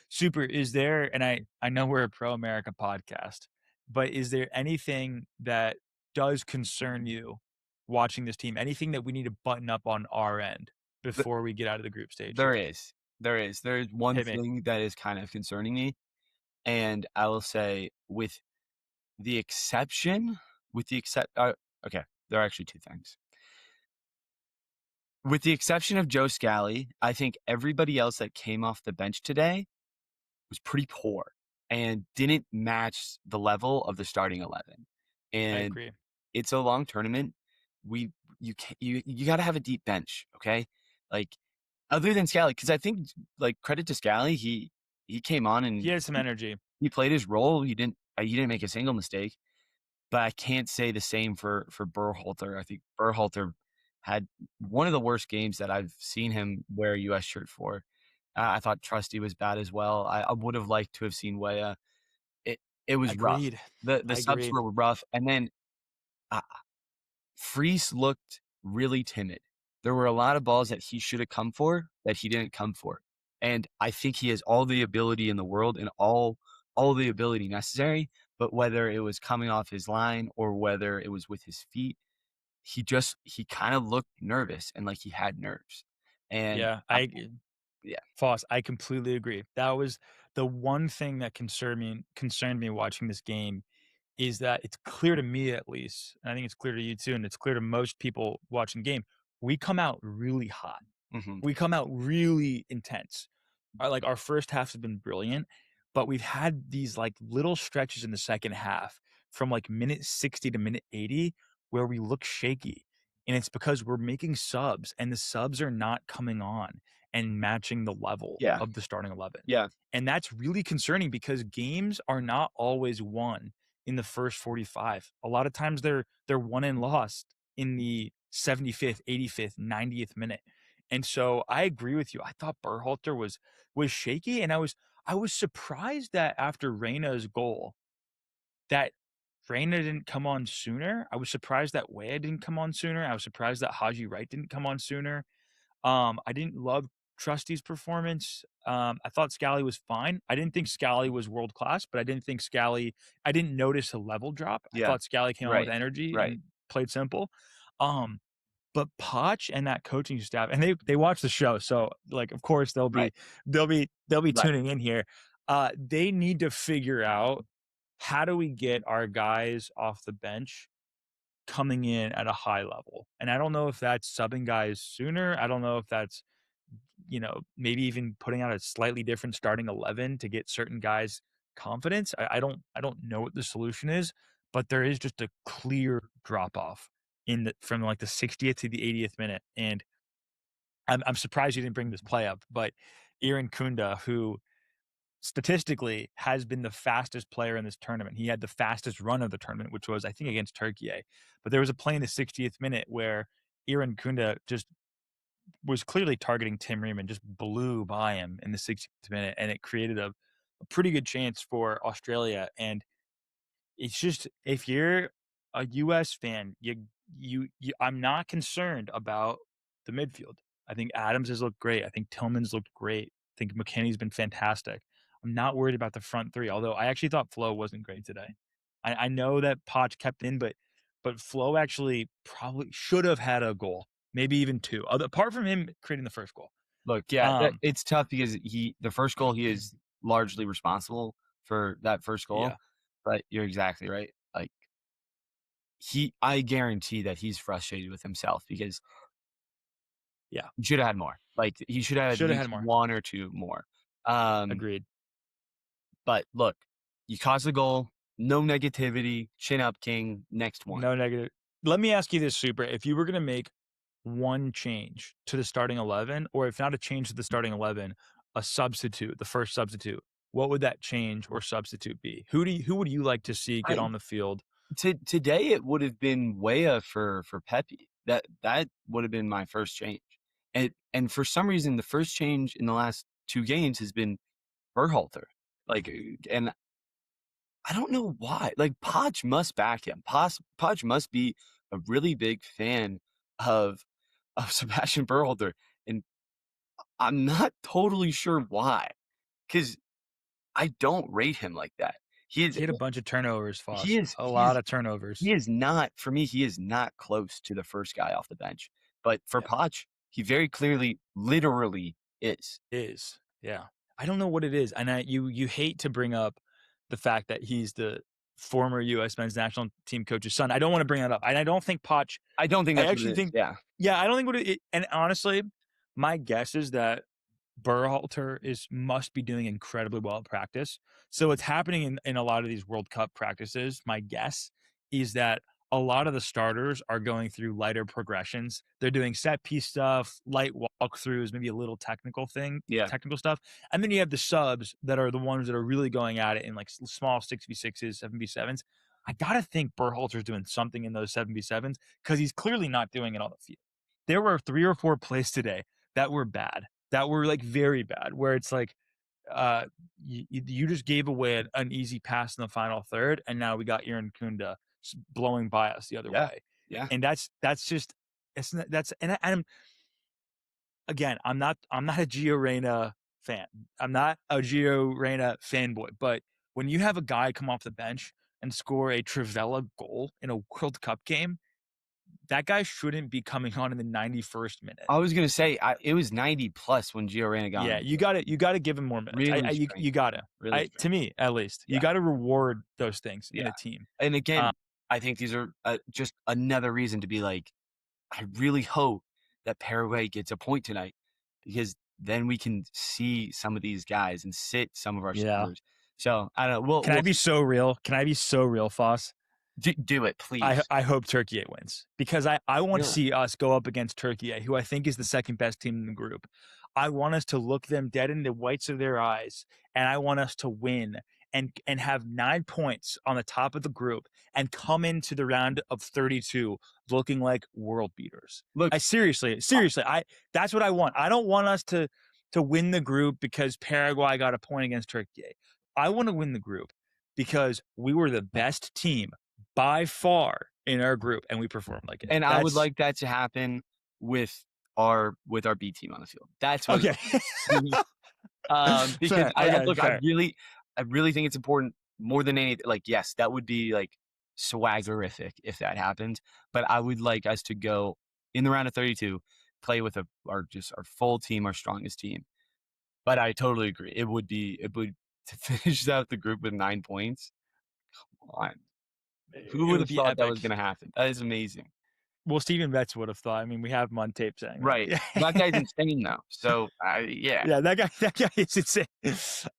Super, is there, and I know we're a pro America podcast, but is there anything that does concern you watching this team? Anything that we need to button up on our end Th before we get out of the group stage there here? is. There's one Hit me. thing that is kind of concerning me, and I will say the exception with the except okay, there are actually 2 things. With the exception of Joe Scally, I think everybody else that came off the bench today was pretty poor and didn't match the level of the starting 11. I And agree. it's a long tournament. We you can you gotta have a deep bench, okay? Like, other than Scally, because I think, like, credit to Scally, he came on He and has some energy. he played his role. He didn't make a single mistake, but I can't say the same for Berhalter. I think Berhalter had one of the worst games that I've seen him wear a US shirt for. I thought Trusty was bad as well. I would have liked to have seen Weah. It it was rough. Agreed. The I subs agree. were rough, and then, uh, Freese looked really timid. There were a lot of balls that he should have come for that he didn't come for, and I think he has all the ability in the world and all the ability necessary, but whether it was coming off his line or whether it was with his feet, he kinda looked nervous and like he had nerves, and Yeah, I yeah, Foss, I completely agree. That was the one thing that concerned me watching this game is that it's clear to me at least, and I think it's clear to you too, and it's clear to most people watching the game, we come out really hot. mhm, We come out really intense. Like, our first half has been brilliant, but we've had these, like, little stretches in the second half from, like, minute 60 to minute 80 where we look shaky, and it's because we're making subs, and the subs are not coming on and matching the level yeah, of the starting 11, yeah, and that's really concerning because games are not always won in the first 45. A lot of times they're won and lost in the 75th, 85th, 90th minute. And so I agree with you. I thought Berhalter was shaky, and I was surprised that after Reyna's goal, that Reyna didn't come on sooner. I was surprised that Weah didn't come on sooner. I was surprised that Haji Wright didn't come on sooner. I didn't love Trusty's performance. I thought Scally was fine. I didn't think Scally was world class, but I didn't notice a level drop. I yeah, thought Scally came on with right, energy right, and played simple. Um, but Poch and that coaching staff, and they watch the show, so, like, of course, right, they'll be right, tuning in here. They need to figure out how do we get our guys off the bench coming in at a high level, and I don't know if that's subbing guys sooner. I don't know if that's, maybe even putting out a slightly different starting 11 to get certain guys confidence. I don't know what the solution is, but there is just a clear drop off from like the 60th to the 80th minute. And I'm surprised you didn't bring this play up, but Iran Kunda, who statistically has been the fastest player in this tournament. He had the fastest run of the tournament, which was, I think, against Turkey. But there was a play in the 60th minute where Iran Kunda just was clearly targeting Tim Ream and just blew by him in the 60th minute, and it created a pretty good chance for Australia. And it's just if you're a US fan, you I'm not concerned about the midfield. I think Adams has looked great. I think Tillman's looked great. I think McKennie's been fantastic. I'm not worried about the front three, although I actually thought Flo wasn't great today. I know that Poch kept in, but Flo actually probably should have had a goal, maybe even two, other apart from him creating the first goal. Look, yeah, Um, it's tough because the first goal, he is largely responsible for that first goal, yeah, but you're exactly right. Like, I guarantee that he's frustrated with himself because yeah, he should have had more. Like, he should have at should have least had more. 1 or 2 more. Um, Agreed. but look, you caused the goal, no negativity, chin up, king, next one. No negative. Let me ask you this, Super. If you were gonna make one change to the starting 11, or if not a change to the starting 11, a substitute, the first substitute, what would that change or substitute be? Who would you like to see get I on the field? Today it would have been Weah for Pepe. That would have been my first change. And for some reason, the first change in the last 2 games has been Berhalter. Like, and I don't know why. Like, Podge must back him. Podge must be a really big fan of Sebastian Berhalter, and I'm not totally sure why. Because I don't rate him like that. He is He had a bunch of turnovers, he Foss. is A he lot is of turnovers. he is not for me, he is not close to the first guy off the bench. But for Yeah. Poch, he very clearly, literally is. Is. Yeah. I don't know what it is, and you hate to bring up the fact that he's the former US men's national team coach's son. I don't wanna bring that up, and I don't think Poch I don't think I that's what actually it is. think Yeah. yeah, I don't think what it and honestly, my guess is that Berhalter must be doing incredibly well at practice. So what's happening in a lot of these World Cup practices, my guess is that a lot of the starters are going through lighter progressions. They're doing set piece stuff, light walkthroughs, maybe a little Yeah. technical stuff. And then you have the subs that are the ones that are really going at it in like small 6v6s, 7v7s. I gotta think Berhalter's doing something in those 7v7s because he's clearly not doing it on the field. There were 3 or 4 plays today that were bad, that were like very bad, where it's like you just gave away an easy pass in the final third, and now we got Aaron Kunda blowing by us the other Yeah. way, Yeah. and that's just it's not, that's and I'm again I'm not a Gio Reyna fan. I'm not a Gio Reyna fanboy, but when you have a guy come off the bench and score a Trivela goal in a World Cup game, that guy shouldn't be coming on in the 91st minute. I was gonna say, it was 90 plus when Gio Reyna got on Yeah, the field. you gotta give him more minutes. Really You strange, gotta. really To strange. me, at least, you Yeah, gotta reward those things in yeah. a team. And Um, again, I think these are, just another reason to be like, I really hope that Paraguay gets a point tonight because then we can see some of these guys and sit some of our yeah. starters. So, I don't know, we'll Can I we'll be so real? Can I be so real, Foss? do it, please. I hope Turkey wins because I want to Really? see us go up against Turkey, who I think is the second best team in the group. I want us to look them dead in the whites of their eyes, and I want us to win and have 9 points on the top of the group and come into the round of 32 looking like world beaters. Look, I seriously, I that's what I want. I don't want us to win the group because Paraguay got a point against Turkey. I want to win the group because we were the best team by far in our group, and we performed like it. and I would That's like that to happen with our B team on the field. That's what okay. because Fair. Okay, look, fair. I really think it's important more than anything. Like, yes, that would be like swaggerific if that happened, but I would like us to go in the round of 32, play with our full team, our strongest team. But I totally agree. It would to finish out the group with 9 points. Come on. Who It would would have be thought that epic. was going to happen? That is amazing. Well, Steven Betts would have thought. I mean, we have him on tape saying Right. That guy's that. insane though. So, yeah. Yeah, that guy is insane.